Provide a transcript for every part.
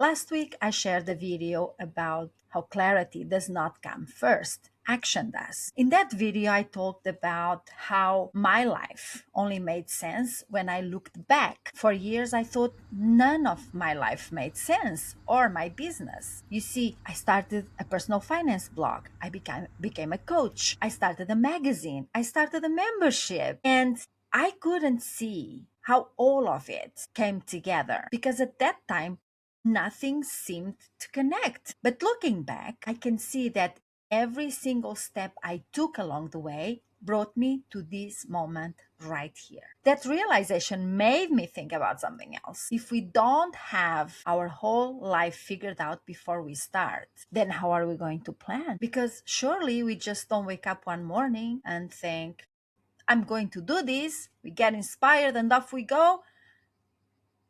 Last week, I shared a video about how clarity does not come first. Action does. In that video, I talked about how my life only made sense when I looked back. For years, I thought none of my life made sense or my business. You see, I started a personal finance blog. I became a coach. I started a magazine. I started a membership. And I couldn't see how all of it came together because at that time, nothing seemed to connect. But looking back, I can see that every single step I took along the way brought me to this moment right here. That realization made me think about something else. If we don't have our whole life figured out before we start, then how are we going to plan? Because surely we just don't wake up one morning and think, I'm going to do this. We get inspired and off we go,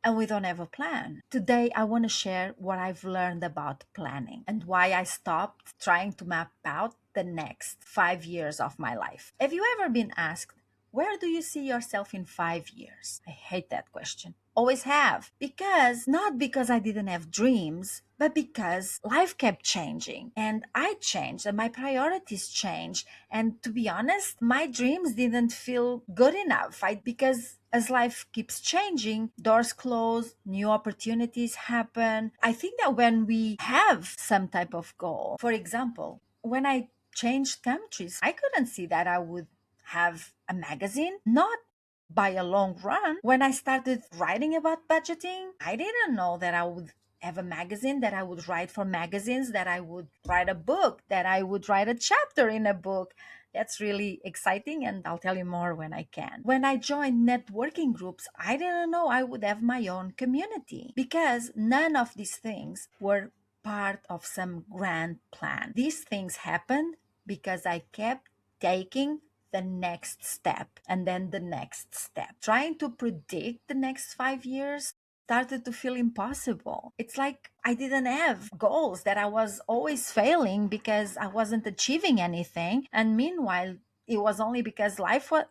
and we don't have a plan. Today, I want to share what I've learned about planning and why I stopped trying to map out the next 5 years of my life. Have you ever been asked, where do you see yourself in 5 years? I hate that question. Always have. Because, not because I didn't have dreams, but because life kept changing and I changed and my priorities changed. And to be honest, my dreams didn't feel good enough. Because as life keeps changing, doors close, new opportunities happen. I think that when we have some type of goal, for example, when I changed countries, I couldn't see that I would have a magazine, not by a long run. When I started writing about budgeting, I didn't know that I would have a magazine, that I would write for magazines, that I would write a book, that I would write a chapter in a book. That's really exciting, and I'll tell you more when I can. When I joined networking groups, I didn't know I would have my own community because none of these things were part of some grand plan. These things happened because I kept taking the next step and then the next step. Trying to predict the next 5 years started to feel impossible. It's like I didn't have goals, that I was always failing because I wasn't achieving anything. And meanwhile, it was only because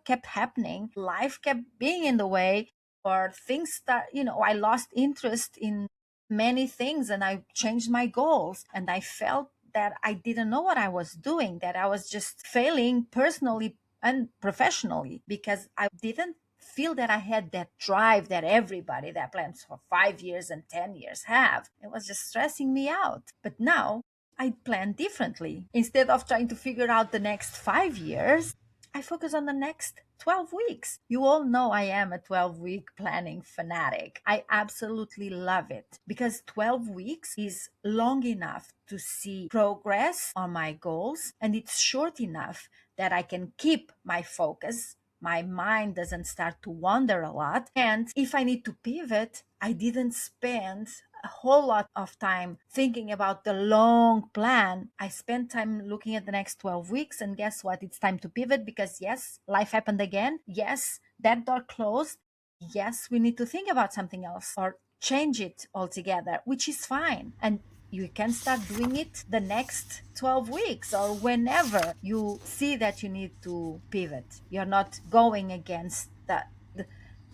kept happening, life kept being in the way, or I lost interest in many things and I changed my goals and I felt that I didn't know what I was doing, that I was just failing personally and professionally because I didn't feel that I had that drive that everybody that plans for 5 years and 10 years have. It was just stressing me out. But now I plan differently. Instead of trying to figure out the next 5 years, I focus on the next 12 weeks. You all know I am a 12-week planning fanatic. I absolutely love it because 12 weeks is long enough to see progress on my goals, and it's short enough that I can keep my focus. My mind doesn't start to wander a lot. And if I need to pivot, I didn't spend a whole lot of time thinking about the long plan. I spent time looking at the next 12 weeks, and guess what? It's time to pivot because, yes, life happened again. Yes, that door closed. Yes, we need to think about something else or change it altogether, which is fine. And you can start doing it the next 12 weeks or whenever you see that you need to pivot. You're not going against the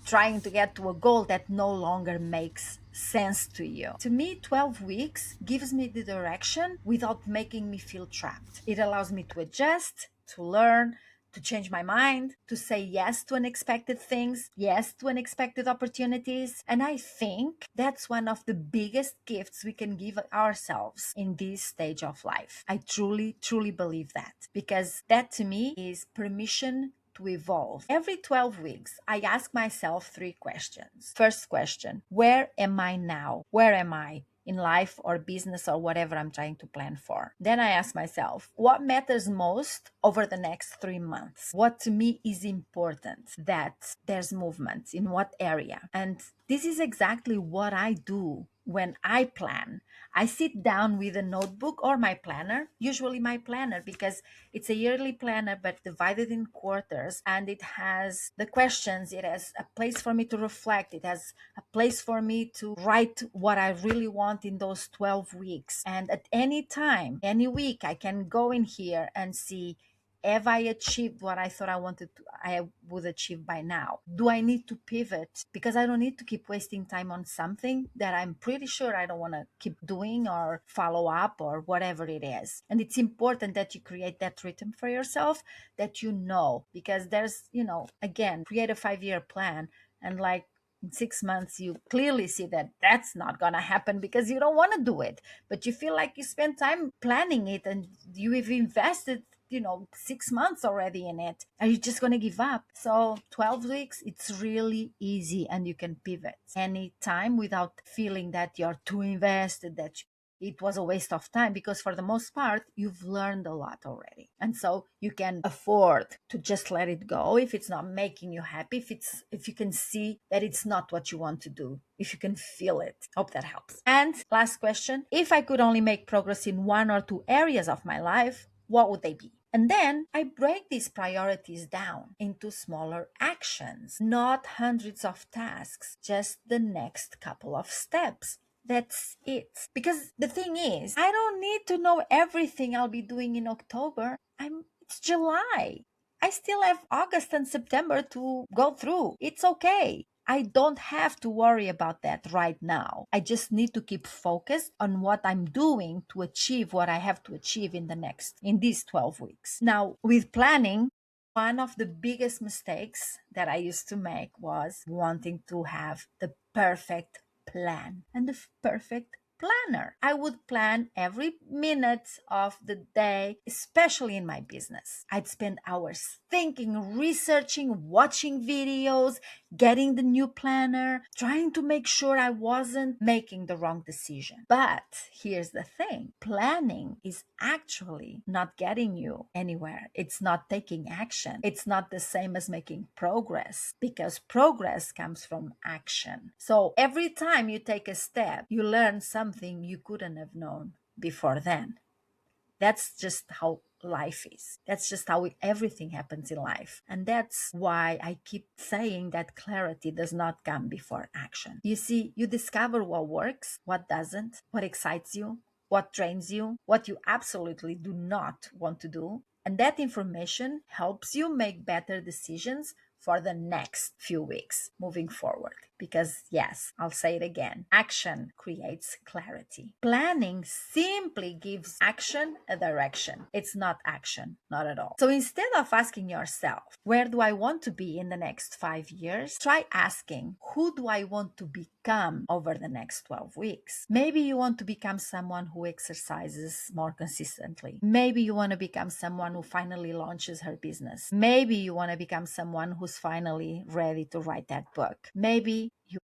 trying to get to a goal that no longer makes sense to you. To me, 12 weeks gives me the direction without making me feel trapped. It allows me to adjust, to learn, to change my mind, to say yes to unexpected things, yes to unexpected opportunities. And I think that's one of the biggest gifts we can give ourselves in this stage of life. I truly, truly believe that because that to me is permission to evolve. Every 12 weeks, I ask myself 3 questions. First question, where am I now? Where am I? In life or business or whatever I'm trying to plan for. Then I ask myself, what matters most over the next 3 months? What to me is important that there's movement in what area? And this is exactly what I do when I plan. I sit down with a notebook or my planner, usually my planner, because it's a yearly planner, but divided in quarters, and it has the questions. It has a place for me to reflect. It has a place for me to write what I really want in those 12 weeks. And at any time, any week, I can go in here and see Have I achieved what I thought I would achieve by now? Do I need to pivot? Because I don't need to keep wasting time on something that I'm pretty sure I don't want to keep doing or follow up or whatever it is. And it's important that you create that rhythm for yourself, that you know, because there's, again, create a 5-year plan, and like in 6 months you clearly see that that's not going to happen because you don't want to do it, but you feel like you spent time planning it and you have invested 6 months already in it. Are you just going to give up? So 12 weeks, it's really easy, and you can pivot anytime without feeling that you're too invested, that it was a waste of time, because for the most part you've learned a lot already, and so you can afford to just let it go if it's not making you happy, if you can see that it's not what you want to do, if you can feel it. Hope that helps. And last question: if I could only make progress in 1 or 2 areas of my life, what would they be? And then I break these priorities down into smaller actions, not hundreds of tasks, just the next couple of steps. That's it. Because the thing is, I don't need to know everything I'll be doing in October. It's July. I still have August and September to go through. It's okay. I don't have to worry about that right now. I just need to keep focused on what I'm doing to achieve what I have to achieve in these 12 weeks. Now, with planning, one of the biggest mistakes that I used to make was wanting to have the perfect plan and the perfect planner. I would plan every minute of the day, especially in my business. I'd spend hours thinking, researching, watching videos, getting the new planner, trying to make sure I wasn't making the wrong decision. But here's the thing: planning is actually not getting you anywhere. It's not taking action. It's not the same as making progress, because progress comes from action. So every time you take a step, you learn something you couldn't have known before then. That's just how life is. That's just how everything happens in life. And that's why I keep saying that clarity does not come before action. You see, you discover what works, what doesn't, what excites you, what drains you, what you absolutely do not want to do. And that information helps you make better decisions for the next few weeks moving forward. Because yes, I'll say it again, action creates clarity. Planning simply gives action a direction. It's not action, not at all. So instead of asking yourself, where do I want to be in the next 5 years? Try asking, who do I want to become over the next 12 weeks? Maybe you want to become someone who exercises more consistently. Maybe you want to become someone who finally launches her business. Maybe you want to become someone who's finally ready to write that book. Maybe you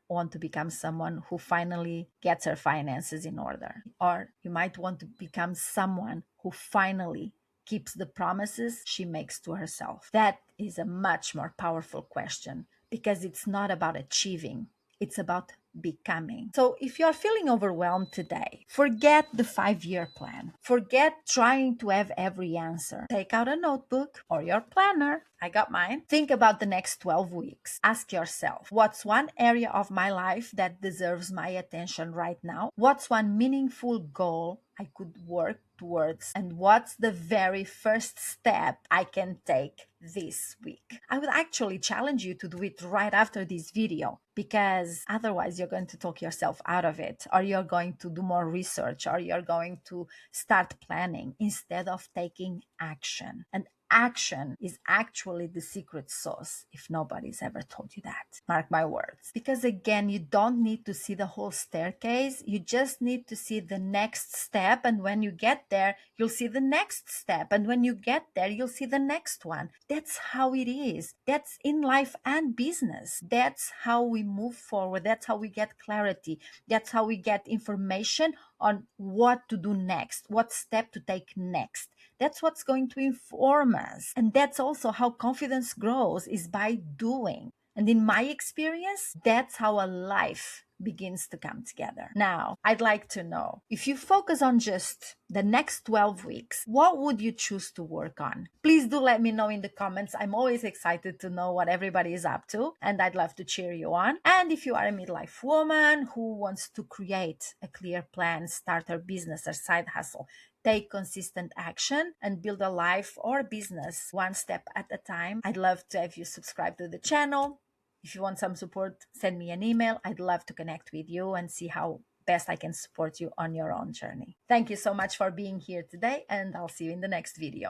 want to become someone who finally gets her finances in order. Or you might want to become someone who finally keeps the promises she makes to herself. That is a much more powerful question, because it's not about achieving, it's about becoming. So if you're feeling overwhelmed today, forget the 5-year plan. Forget trying to have every answer. Take out a notebook or your planner. I got mine. Think about the next 12 weeks. Ask yourself, what's one area of my life that deserves my attention right now? What's one meaningful goal I could work towards? And what's the very first step I can take this week? I would actually challenge you to do it right after this video, because otherwise you're going to talk yourself out of it, or you're going to do more research, or you're going to start planning instead of taking action. And action is actually the secret sauce, if nobody's ever told you that. Mark my words. Because again, you don't need to see the whole staircase. You just need to see the next step. And when you get there, you'll see the next step. And when you get there, you'll see the next one. That's how it is. That's in life and business. That's how we move forward. That's how we get clarity. That's how we get information on what to do next, what step to take next. That's what's going to inform us. And that's also how confidence grows, is by doing. And in my experience, that's how a life begins to come together. Now, I'd like to know, if you focus on just the next 12 weeks, what would you choose to work on? Please do let me know in the comments. I'm always excited to know what everybody is up to, and I'd love to cheer you on. And if you are a midlife woman who wants to create a clear plan, start her business or side hustle, take consistent action and build a life or business one step at a time. I'd love to have you subscribe to the channel. If you want some support, send me an email. I'd love to connect with you and see how best I can support you on your own journey. Thank you so much for being here today, and I'll see you in the next video.